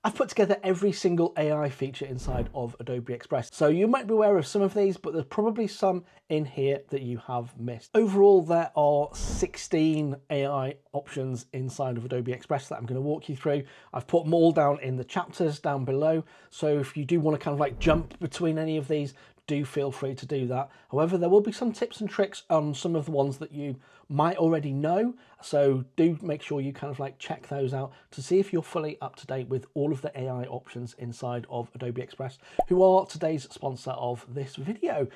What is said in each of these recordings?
I've put together every single AI feature inside of Adobe Express. So you might be aware of some of these, but there's probably some in here that you have missed. Overall, there are 16 AI options inside of Adobe Express that I'm going to walk you through. I've put them all down in the chapters down below. So if you do want to kind of like jump between any of these, do feel free to do that. However, there will be some tips and tricks on some of the ones that you might already know. So do make sure you kind of like check those out to see if you're fully up to date with all of the AI options inside of Adobe Express, who are today's sponsor of this video.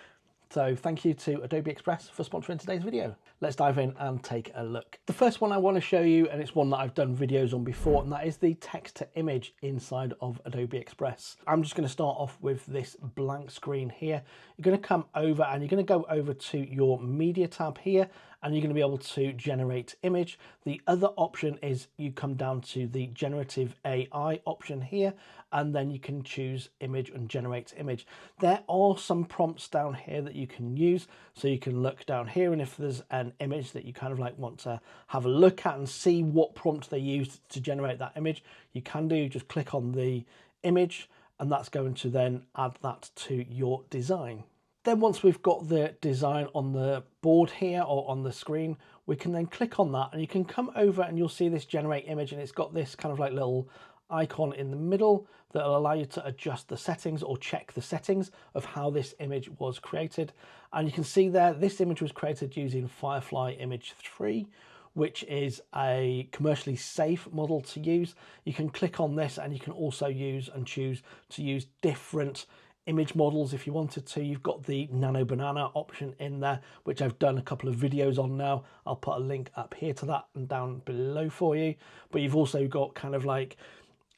So thank you to Adobe Express for sponsoring today's video. Let's dive in and take a look. The first one I want to show you, and it's one that I've done videos on before, and that is the text to image inside of Adobe Express. I'm just going to start off with this blank screen here. You're going to come over and you're going to go over to your media tab here, and you're going to be able to generate image. The other option is you come down to the Generative AI option here, and then you can choose image and generate image. There are some prompts down here that you can use. So you can look down here, and if there's an image that you kind of like want to have a look at and see what prompt they used to generate that image, you can do, just click on the image, and that's going to then add that to your design. Then once we've got the design on the board here or on the screen, we can then click on that, and you can come over and you'll see this generate image, and it's got this kind of like little icon in the middle that will allow you to adjust the settings or check the settings of how this image was created. And you can see there, this image was created using Firefly Image 3, which is a commercially safe model to use. You can click on this and you can also use and choose to use different image models if you wanted to. You've got the Nano Banana option in there, which I've done a couple of videos on now. I'll put a link up here to that and down below for you. But you've also got kind of like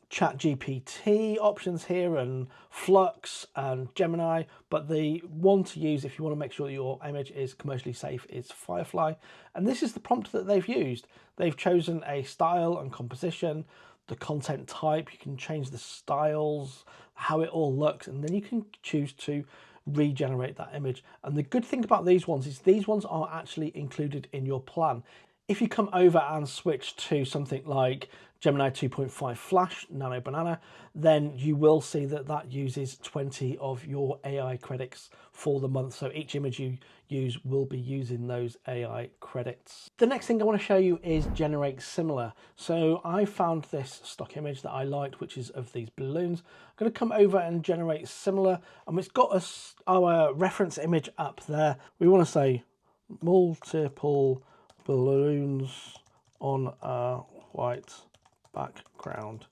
ChatGPT options here and Flux and Gemini, but the one to use if you want to make sure that your image is commercially safe is Firefly. And this is the prompt that they've used. They've chosen a style and composition, the content type, you can change the styles, how it all looks, and then you can choose to regenerate that image. And the good thing about these ones is these ones are actually included in your plan. If you come over and switch to something like Gemini 2.5 Flash, Nano Banana, then you will see that that uses 20 of your AI credits for the month. So each image you use will be using those AI credits. The next thing I want to show you is generate similar. So I found this stock image that I liked, which is of these balloons. I'm going to come over and generate similar, and it's got our reference image up there. We want to say multiple balloons on a white background.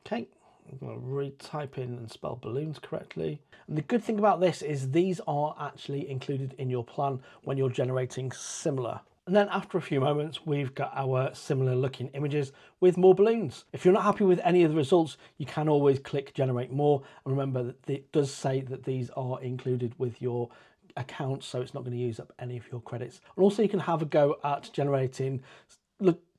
Okay, I'm going to retype in and spell balloons correctly. And the good thing about this is these are actually included in your plan when you're generating similar. And then after a few moments, we've got our similar looking images with more balloons. If you're not happy with any of the results, you can always click generate more. And remember that it does say that these are included with your account, so it's not going to use up any of your credits. And also you can have a go at generating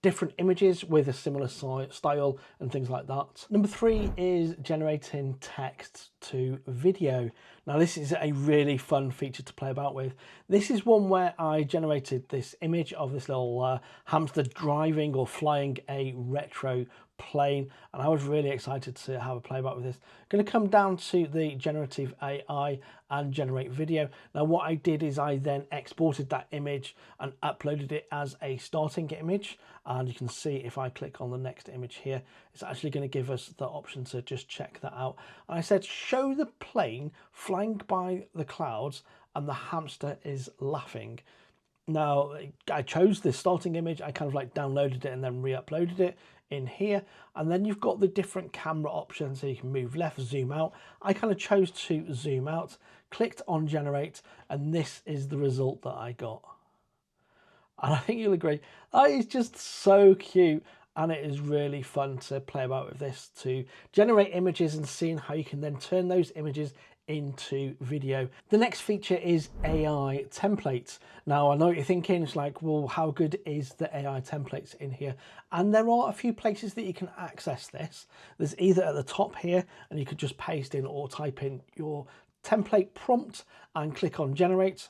different images with a similar style and things like that. Number 3 is generating text to video. Now this is a really fun feature to play about with. This is one where I generated this image of this little hamster driving or flying a retro plane, and I was really excited to have a play about with this. I'm going to come down to the Generative AI and generate video. Now what I did is I then exported that image and uploaded it as a starting image, and you can see if I click on the next image here, it's actually going to give us the option to just check that out. And I said show the plane flying by the clouds and the hamster is laughing. Now I chose this starting image, I kind of like downloaded it and then re-uploaded it in here, and then you've got the different camera options, so you can move left, zoom out. I kind of chose to zoom out, clicked on generate, and this is the result that I got. And I think you'll agree, that is just so cute, and it is really fun to play about with this, to generate images and seeing how you can then turn those images into video. The next feature is AI templates. Now I know what you're thinking, it's like, well, how good is the AI templates in here? And there are a few places that you can access this. There's either at the top here, and you could just paste in or type in your template prompt and click on generate.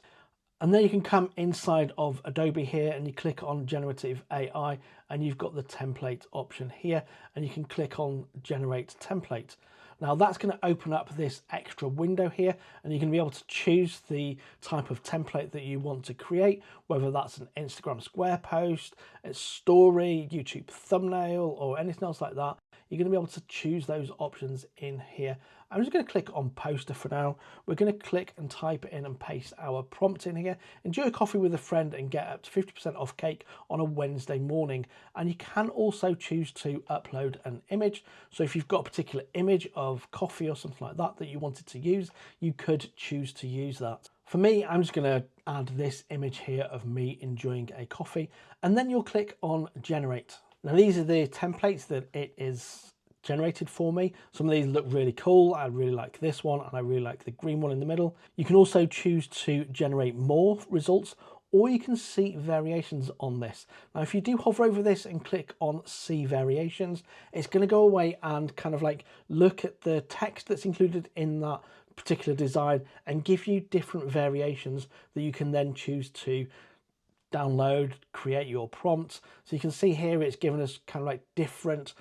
And then you can come inside of Adobe here and you click on Generative AI and you've got the template option here and you can click on Generate Template. Now that's going to open up this extra window here and you're going to be able to choose the type of template that you want to create, whether that's an Instagram square post, a story, YouTube thumbnail or anything else like that. You're going to be able to choose those options in here. I'm just going to click on poster for now. We're going to click and type in and paste our prompt in here. Enjoy a coffee with a friend and get up to 50% off cake on a Wednesday morning. And you can also choose to upload an image. So if you've got a particular image of coffee or something like that that you wanted to use, you could choose to use that. For me, I'm just going to add this image here of me enjoying a coffee, and then you'll click on generate. Now these are the templates that it is generated for me. Some of these look really cool. I really like this one and I really like the green one in the middle. You can also choose to generate more results, or you can see variations on this. Now if you do hover over this and click on see variations, it's going to go away and kind of like look at the text that's included in that particular design and give you different variations that you can then choose to download, create your prompt. So you can see here it's given us kind of like different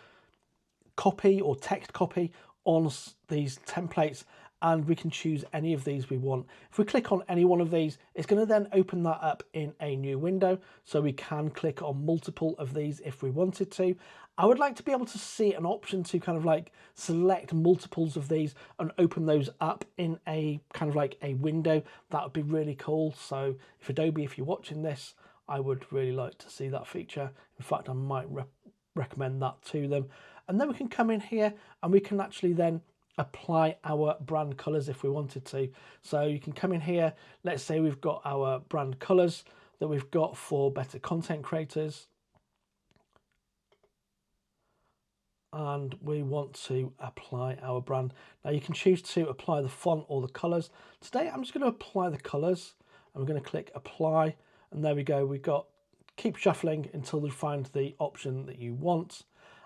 copy or text copy on these templates, and we can choose any of these we want. If we click on any one of these, it's going to then open that up in a new window, so we can click on multiple of these if we wanted to. I would like to be able to see an option to kind of like select multiples of these and open those up in a kind of like a window. That would be really cool. So if Adobe, if you're watching this, I would really like to see that feature. In fact, I might recommend that to them. And then we can come in here and we can actually then apply our brand colors if we wanted to. So you can come in here, let's say we've got our brand colors that we've got for better content creators, and we want to apply our brand. Now you can choose to apply the font or the colors. Today I'm just going to apply the colors. I'm going to click apply, and there we go. We've got keep shuffling until you find the option that you want.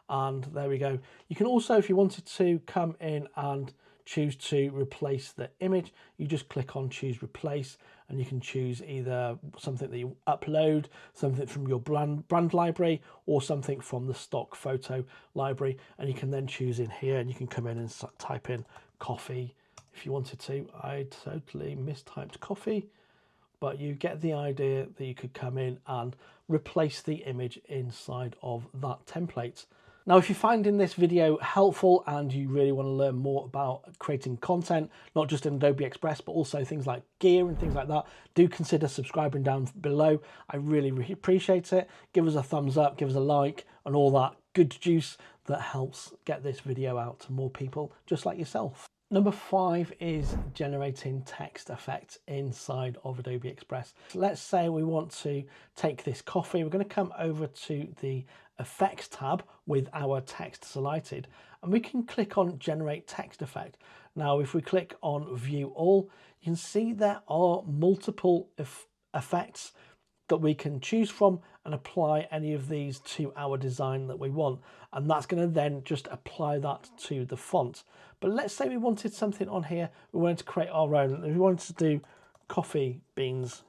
And there we go. You can also, if you wanted to, come in and choose to replace the image. You just click on choose replace, and you can choose either something that you upload, something from your brand library, or something from the stock photo library. And you can then choose in here, and you can come in and type in coffee if you wanted to. I totally mistyped coffee, but you get the idea that you could come in and replace the image inside of that template. Now, if you're finding this video helpful and you really want to learn more about creating content, not just in Adobe Express, but also things like gear and things like that, do consider subscribing down below. I really, really appreciate it. Give us a thumbs up, give us a like, and all that good juice that helps get this video out to more people just like yourself. Number 5 is generating text effects inside of Adobe Express. Let's say we want to take this coffee. We're going to come over to the effects tab with our text selected, and we can click on generate text effect. Now, if we click on view all, you can see there are multiple effects that we can choose from and apply any of these to our design that we want. And that's going to then just apply that to the font. But let's say we wanted something on here, we wanted to create our own, we wanted to do coffee beans.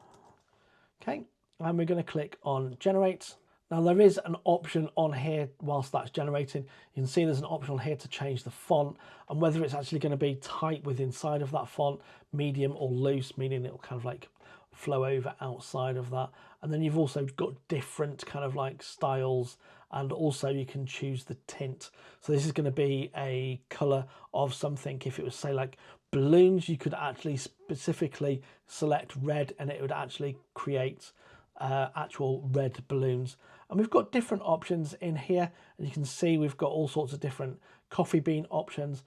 Okay, and we're going to click on generate. Now there is an option on here whilst that's generating. You can see there's an option on here to change the font and whether it's actually going to be tight within inside of that font, medium or loose, meaning it'll kind of like flow over outside of that. And then you've also got different kind of like styles, and also you can choose the tint. So this is going to be a color of something. If it was say like balloons, you could actually specifically select red and it would actually create actual red balloons. And we've got different options in here, and you can see we've got all sorts of different coffee bean options,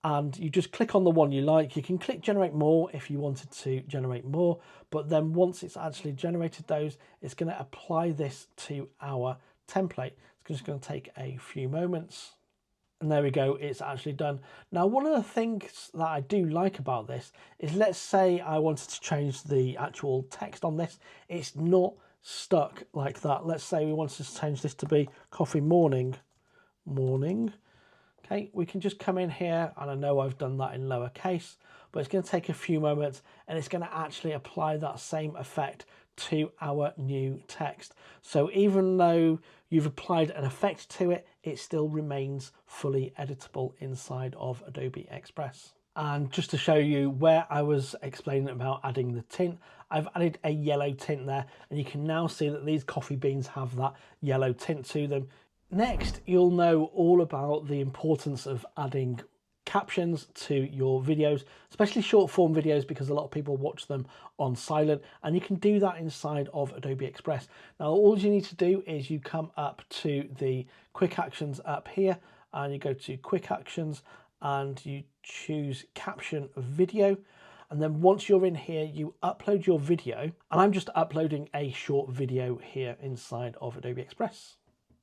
and you just click on the one you like. You can click generate more if you wanted to generate more, but then once it's actually generated those, it's going to apply this to our template. It's just going to take a few moments. And there we go, it's actually done. Now, one of the things that I do like about this is, let's say I wanted to change the actual text on this. It's not stuck like that. Let's say we wanted to change this to be coffee morning. Okay, Okay, we can just come in here, and I know I've done that in lowercase, but it's going to take a few moments, and it's going to actually apply that same effect to our new text. So even though you've applied an effect to it, it still remains fully editable inside of Adobe Express. And just to show you where I was explaining about adding the tint, I've added a yellow tint there, and you can now see that these coffee beans have that yellow tint to them. Next, you'll know all about the importance of adding captions to your videos, especially short form videos, because a lot of people watch them on silent, and you can do that inside of Adobe Express. Now, all you need to do is you come up to the quick actions up here, and you go to quick actions and you choose caption video. And then once you're in here, you upload your video, and I'm just uploading a short video here inside of Adobe Express.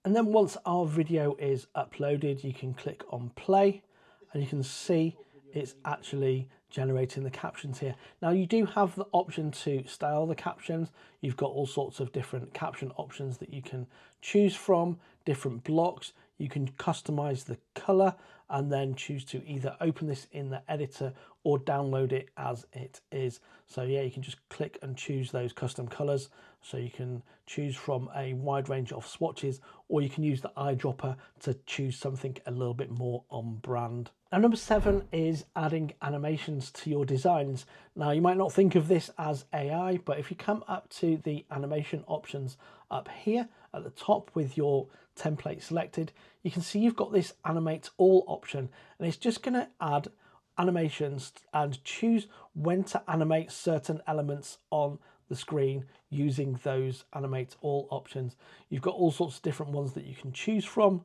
And then once our video is uploaded, you can click on play, and you can see it's actually generating the captions here. Now, you do have the option to style the captions. You've got all sorts of different caption options that you can choose from, different blocks. You can customize the color and then choose to either open this in the editor or download it as it is. So yeah, you can just click and choose those custom colors. So you can choose from a wide range of swatches, or you can use the eyedropper to choose something a little bit more on brand. Now, number 7 is adding animations to your designs. Now, you might not think of this as AI, but if you come up to the animation options up here at the top with your template selected, you can see you've got this animate all option, and it's just going to add animations and choose when to animate certain elements on the screen using those animate all options. You've got all sorts of different ones that you can choose from,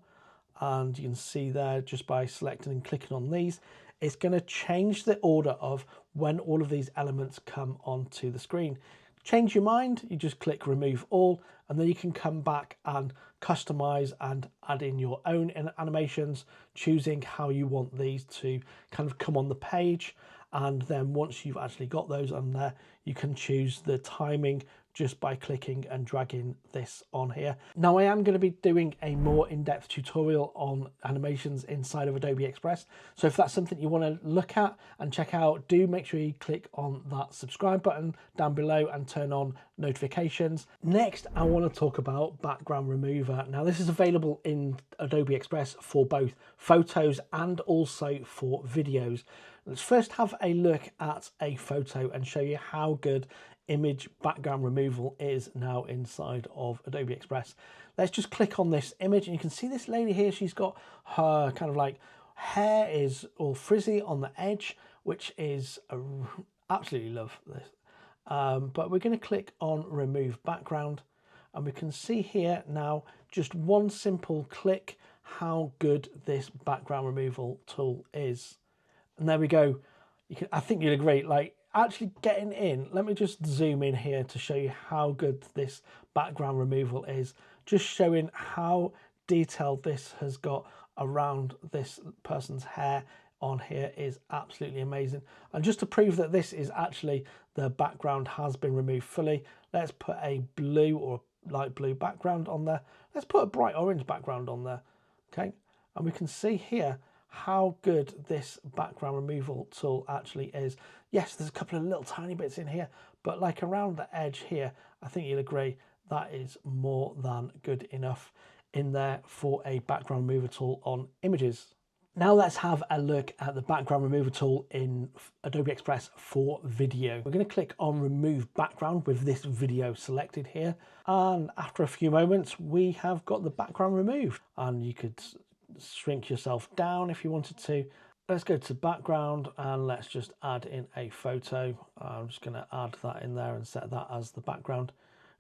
and you can see there just by selecting and clicking on these, it's going to change the order of when all of these elements come onto the screen. Change your mind, you just click remove all, and then you can come back and customize and add in your own animations, choosing how you want these to kind of come on the page. And then once you've actually got those on there, you can choose the timing just by clicking and dragging this on here. Now, I am going to be doing a more in-depth tutorial on animations inside of Adobe Express. So if that's something you want to look at and check out, do make sure you click on that subscribe button down below and turn on notifications. Next, I want to talk about background remover. Now, this is available in Adobe Express for both photos and also for videos. Let's first have a look at a photo and show you how good image background removal is now inside of Adobe Express. Let's just click on this image, and you can see this lady here. She's got her kind of like hair is all frizzy on the edge, which is absolutely love this. But we're going to click on remove background, and we can see here now, just one simple click, how good this background removal tool is. And there we go. I think you'll agree, like actually getting in, let me just zoom in here to show you how good this background removal is. Just showing how detailed this has got around this person's hair on here is absolutely amazing. And just to prove that this is actually, the background has been removed fully, let's put a blue or light blue background on there. Let's put a bright orange background on there. Okay, and we can see here how good this background removal tool actually is. Yes, there's a couple of little tiny bits in here, but like around the edge here, I think you'll agree that is more than good enough in there for a background remover tool on images. Now let's have a look at the background remover tool in Adobe Express for video. We're going to click on remove background with this video selected here, and after a few moments we have got the background removed, and you could shrink yourself down if you wanted to. Let's go to background and let's just add in a photo. I'm just going to add that in there and set that as the background.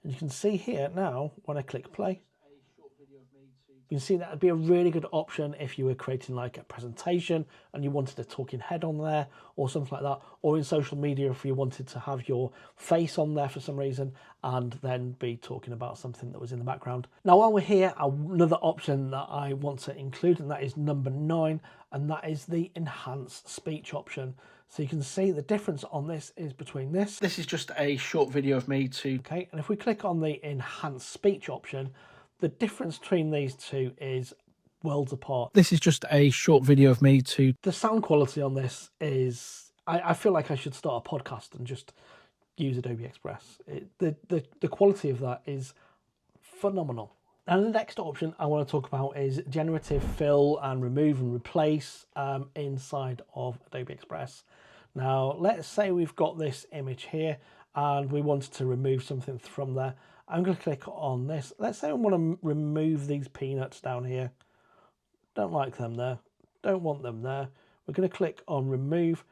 And you can see here now, when I click play, you can see that would be a really good option if you were creating like a presentation and you wanted a talking head on there or something like that, or in social media if you wanted to have your face on there for some reason and then be talking about something that was in the background. Now, while we're here, another option that I want to include, and that is number 9, and that is the enhance speech option. So you can see the difference on this is between this. This is just a short video of me too. Okay, and if we click on the enhance speech option, the difference between these two is worlds apart. This is just a short video of me to... The sound quality on this is, I feel like I should start a podcast and just use Adobe Express. The quality of that is phenomenal. And the next option I want to talk about is generative fill and remove and replace inside of Adobe Express. Now, let's say we've got this image here and we wanted to remove something from there. I'm going to click on this. Let's say I want to remove these peanuts down here. Don't like them there. Don't want them there. We're going to click on remove,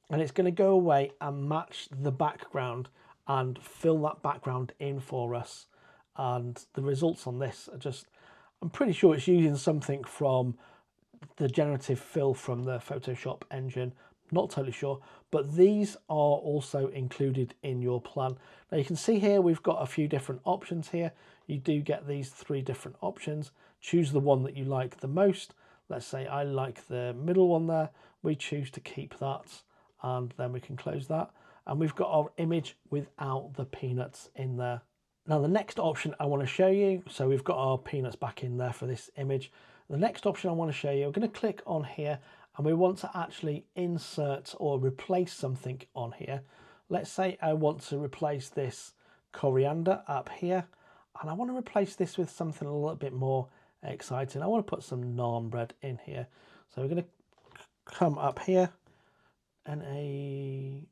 and it's going to go away and match the background and fill that background in for us. And the results on this are just, I'm pretty sure it's using something from the generative fill from the Photoshop engine. Not totally sure, but these are also included in your plan. Now you can see here we've got a few different options here. You do get these 3 different options. Choose the one that you like the most. Let's say I like the middle one there. We choose to keep that, and then we can close that. And we've got our image without the peanuts in there. Now the next option I want to show you, so we've got our peanuts back in there for this image. The next option I want to show you, I'm going to click on here, and we want to actually insert or replace something on here. Let's say I want to replace this coriander up here, and I want to replace this with something a little bit more exciting. I want to put some naan bread in here. So we're going to come up here and a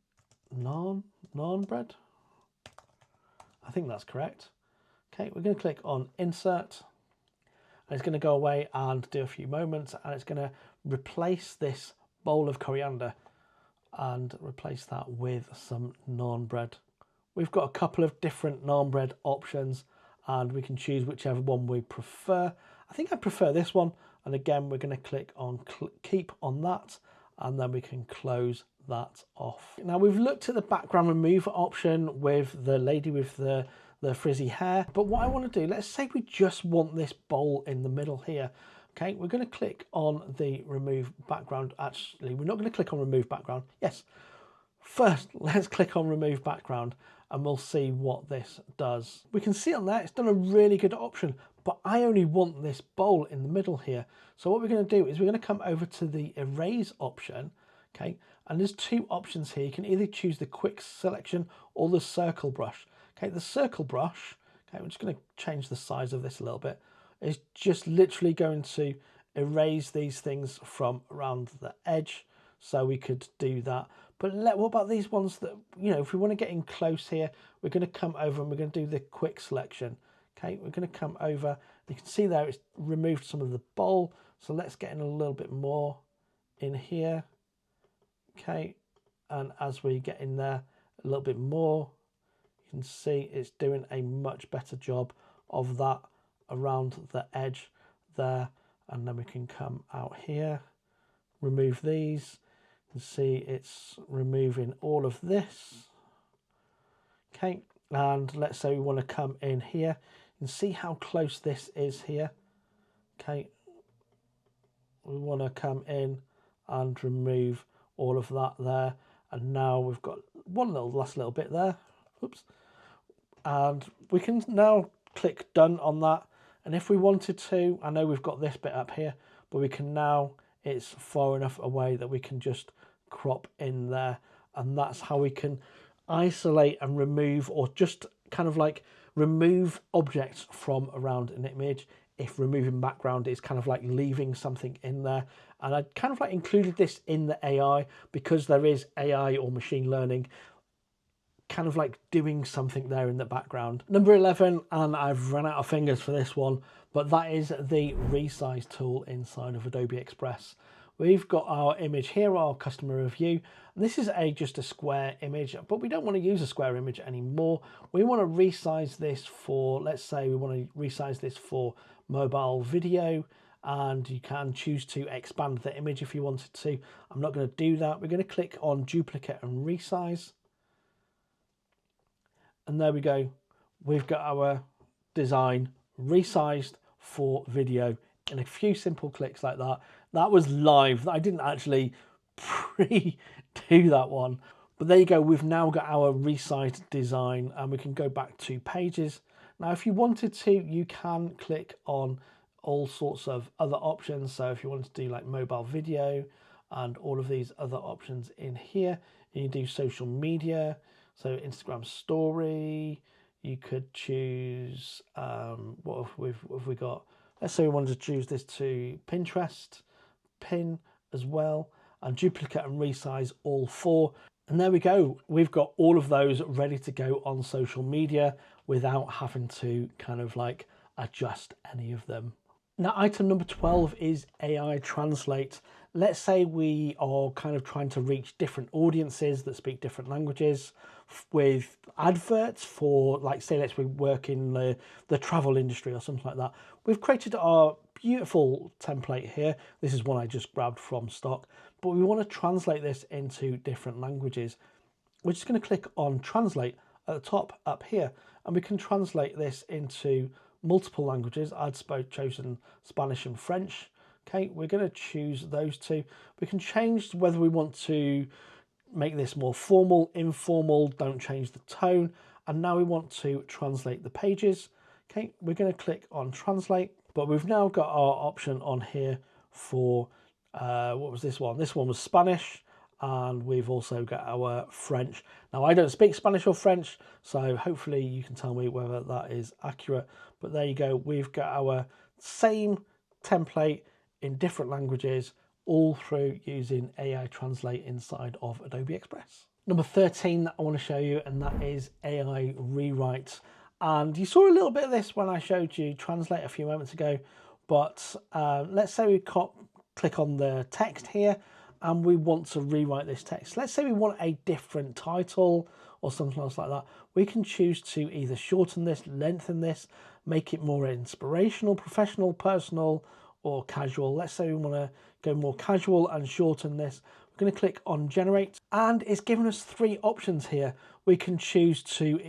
naan bread. I think that's correct. Okay, we're going to click on insert. And it's going to go away and do a few moments, and it's going to replace this bowl of coriander and replace that with some naan bread. We've got a couple of different naan bread options, and we can choose whichever one we prefer. I think I prefer this one, and again we're going to click on keep on that, and then we can close that off. Now we've looked at the background remove option with the lady with the frizzy hair, but what I want to do, let's say we just want this bowl in the middle here. Okay, we're going to click on the remove background. Actually, we're not going to click on remove background. Yes, first let's click on remove background and we'll see what this does. We can see on there it's done a really good option, but I only want this bowl in the middle here. So what we're going to do is we're going to come over to the erase option. Okay, and there's 2 options here. You can either choose the quick selection or the circle brush. Okay, the circle brush, okay, I'm just going to change the size of this a little bit, is just literally going to erase these things from around the edge. So we could do that. But what about these ones that, you know, if we want to get in close here, we're going to come over and we're going to do the quick selection. Okay, we're going to come over. You can see there it's removed some of the bowl. So let's get in a little bit more in here. Okay, and as we get in there a little bit more, you can see it's doing a much better job of that around the edge there. And then we can come out here, remove these. You can see it's removing all of this. Okay, and let's say we want to come in here and see how close this is here. Okay, we want to come in and remove all of that there, and now we've got one last little bit there. Oops. And we can now click done on that, and if we wanted to, I know we've got this bit up here, but we can now, it's far enough away that we can just crop in there, and that's how we can isolate and remove, or just kind of like remove objects from around an image. If removing background is kind of like leaving something in there. And I kind of like included this in the AI because there is AI or machine learning kind of like doing something there in the background. Number 11, and I've run out of fingers for this one, but that is the Resize tool inside of Adobe Express. We've got our image here, our customer review. And this is just a square image, but we don't want to use a square image anymore. We want to resize this for, let's say we want to resize this for mobile video, and you can choose to expand the image if you wanted to. I'm not going to do that. We're going to click on duplicate and resize. And there we go. We've got our design resized for video in a few simple clicks like that. That was live. I didn't actually pre-do that one. But there you go. We've now got our resized design, and we can go back to pages. Now, if you wanted to, you can click on all sorts of other options. So if you want to do like mobile video and all of these other options in here, you can do social media. So Instagram story, you could choose, what have we got? Let's say we wanted to choose this to Pinterest, pin as well, and duplicate and resize all four. And there we go. We've got all of those ready to go on social media without having to kind of like adjust any of them. Now, item number 12 is AI Translate. Let's say we are kind of trying to reach different audiences that speak different languages with adverts for, like, say, let's work in the travel industry or something like that. We've created our beautiful template here. This is one I just grabbed from stock, but we want to translate this into different languages. We're just going to click on Translate at the top up here, and we can translate this into multiple languages. I'd chosen Spanish and French. Okay, we're going to choose those two. We can change whether we want to make this more formal, informal, don't change the tone. And now we want to translate the pages. Okay, we're going to click on Translate, but we've now got our option on here for, what was this one? This one was Spanish, and we've also got our French. Now, I don't speak Spanish or French, so hopefully you can tell me whether that is accurate. But there you go. We've got our same template in different languages, all through using AI Translate inside of Adobe Express. Number 13 that I want to show you, and that is AI Rewrite. And you saw a little bit of this when I showed you Translate a few moments ago, but let's say we click on the text here and we want to rewrite this text. Let's say we want a different title or something else like that. We can choose to either shorten this, lengthen this, make it more inspirational, professional, personal, or casual. Let's say we want to go more casual and shorten this. We're going to click on Generate, and it's given us three options here. We can choose to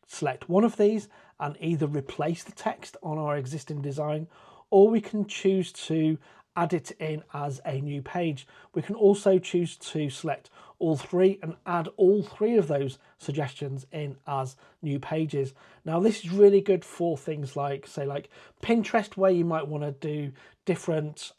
select one of these and either replace the text on our existing design, or we can choose to add it in as a new page. We can also choose to select all three and add all three of those suggestions in as new pages. Now, this is really good for things like, say, like Pinterest, where you might want to do different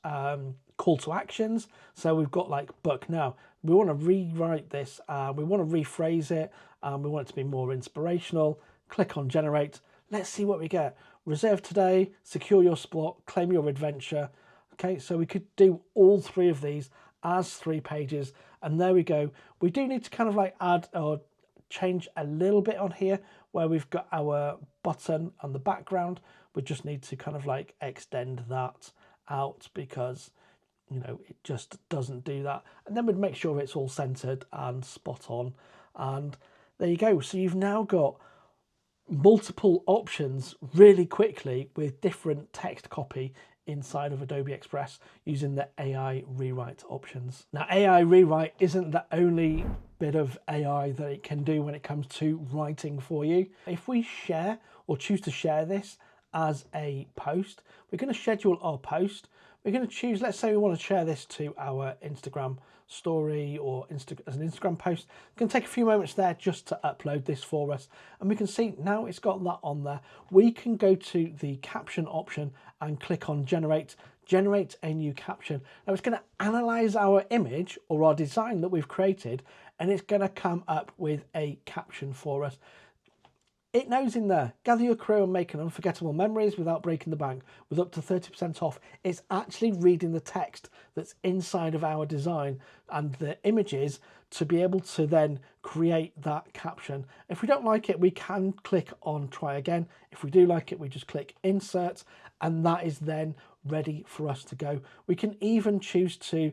call to actions. So we've got like book now. We want to rewrite this, we want to rephrase it, we want it to be more inspirational. Click on Generate. Let's see what we get. Reserve today, secure your spot, claim your adventure. Okay, so we could do all three of these as 3 pages, and there we go. We do need to kind of like add or change a little bit on here where we've got our button and the background. We just need to kind of like extend that out because, you know, it just doesn't do that. And then we'd make sure it's all centered and spot on. And there you go. So you've now got multiple options really quickly with different text copy inside of Adobe Express using the AI Rewrite options. Now, AI Rewrite isn't the only bit of AI that it can do when it comes to writing for you. If we share or choose to share this as a post, we're going to schedule our post. We're going to choose, let's say we want to share this to our Instagram story or as an Instagram post. It's going to take a few moments there just to upload this for us. And we can see now it's got that on there. We can go to the caption option and click on generate a new caption. Now it's going to analyze our image or our design that we've created, and it's going to come up with a caption for us. It knows in there, gather your crew and make an unforgettable memories without breaking the bank with up to 30% off. It's actually reading the text that's inside of our design and the images to be able to then create that caption. If we don't like it, we can click on try again. If we do like it, we just click insert, and that is then ready for us to go. We can even choose to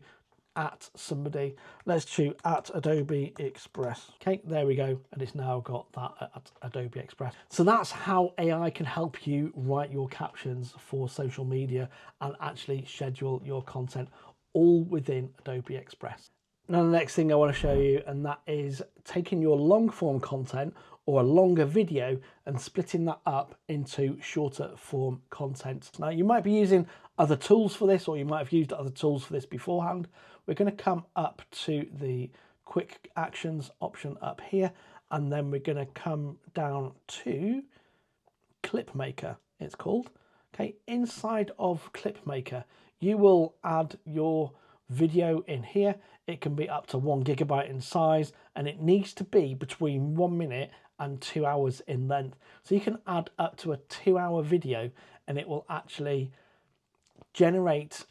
at somebody. Let's choose at Adobe Express. Okay, there we go. And it's now got that at Adobe Express. So that's how AI can help you write your captions for social media and actually schedule your content all within Adobe Express. Now, the next thing I want to show you, and that is taking your long form content or a longer video and splitting that up into shorter form content. Now, you might be using other tools for this, or you might have used other tools for this beforehand. We're going to come up to the quick actions option up here, and then we're going to come down to Clipmaker, it's called. Okay, inside of Clipmaker, you will add your video in here. It can be up to 1 GB in size, and it needs to be between 1 minute and 2 hours in length. So you can add up to a 2-hour video, and it will actually generate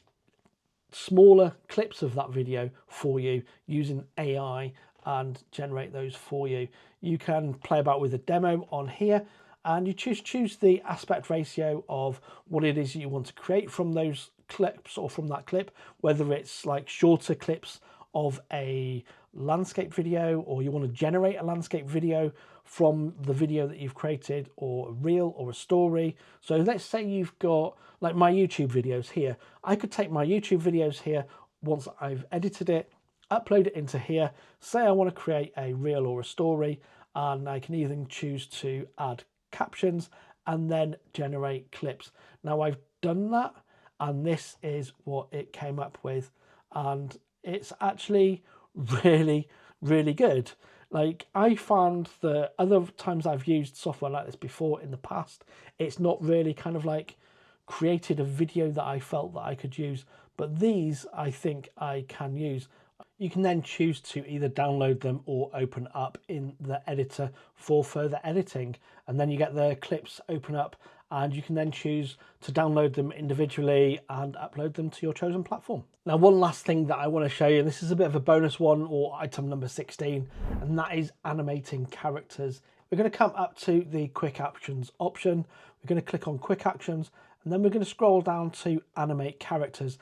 smaller clips of that video for you using AI and generate those for you. You can play about with a demo on here, and you choose the aspect ratio of what it is you want to create from those clips or from that clip, whether it's like shorter clips of a landscape video, or you want to generate a landscape video from the video that you've created, or a reel or a story. So let's say you've got like my YouTube videos here. I could take my YouTube videos here once I've edited it, upload it into here, say I want to create a reel or a story, and I can even choose to add captions and then generate clips. Now I've done that, and this is what it came up with, and it's actually really good. Like, I found that other times I've used software like this before in the past, it's not really kind of like created a video that I felt that I could use, but these I think I can use. You can then choose to either download them or open up in the editor for further editing, and then you get the clips open up, and you can then choose to download them individually and upload them to your chosen platform. Now, one last thing that I want to show you, and this is a bit of a bonus one, or item number 16, and that is animating characters. We're going to come up to the quick actions option. We're going to click on quick actions, and then we're going to scroll down to animate characters.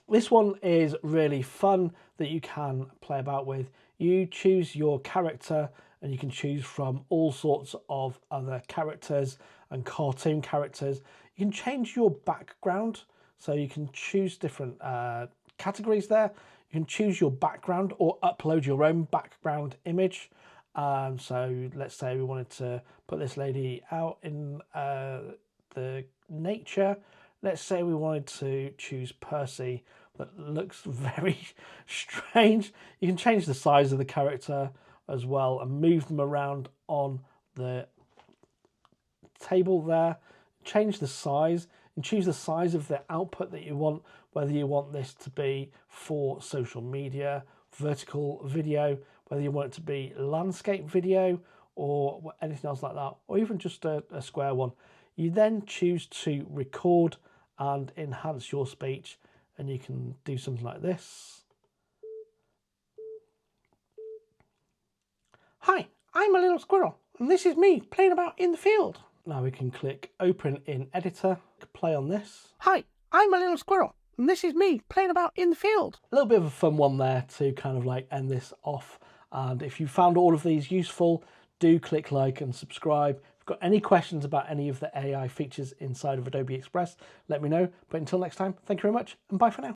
This one is really fun that you can play about with. You choose your character, and you can choose from all sorts of other characters and cartoon characters. You can change your background, so you can choose different categories there. You can choose your background or upload your own background image. So let's say we wanted to put this lady out in the nature. Let's say we wanted to choose Percy. That looks very strange. You can change the size of the character as well and move them around on the table there. Change the size and choose the size of the output that you want, whether you want this to be for social media, vertical video, whether you want it to be landscape video or anything else like that, or even just a square one. You then choose to record and enhance your speech, and you can do something like this. Hi, I'm a little squirrel, and this is me playing about in the field. Now we can click open in editor, play on this. Hi, I'm a little squirrel, and this is me playing about in the field. A little bit of a fun one there to kind of like end this off. And if you found all of these useful, do click like and subscribe. If you've got any questions about any of the AI features inside of Adobe Express, let me know. But until next time, thank you very much, and bye for now.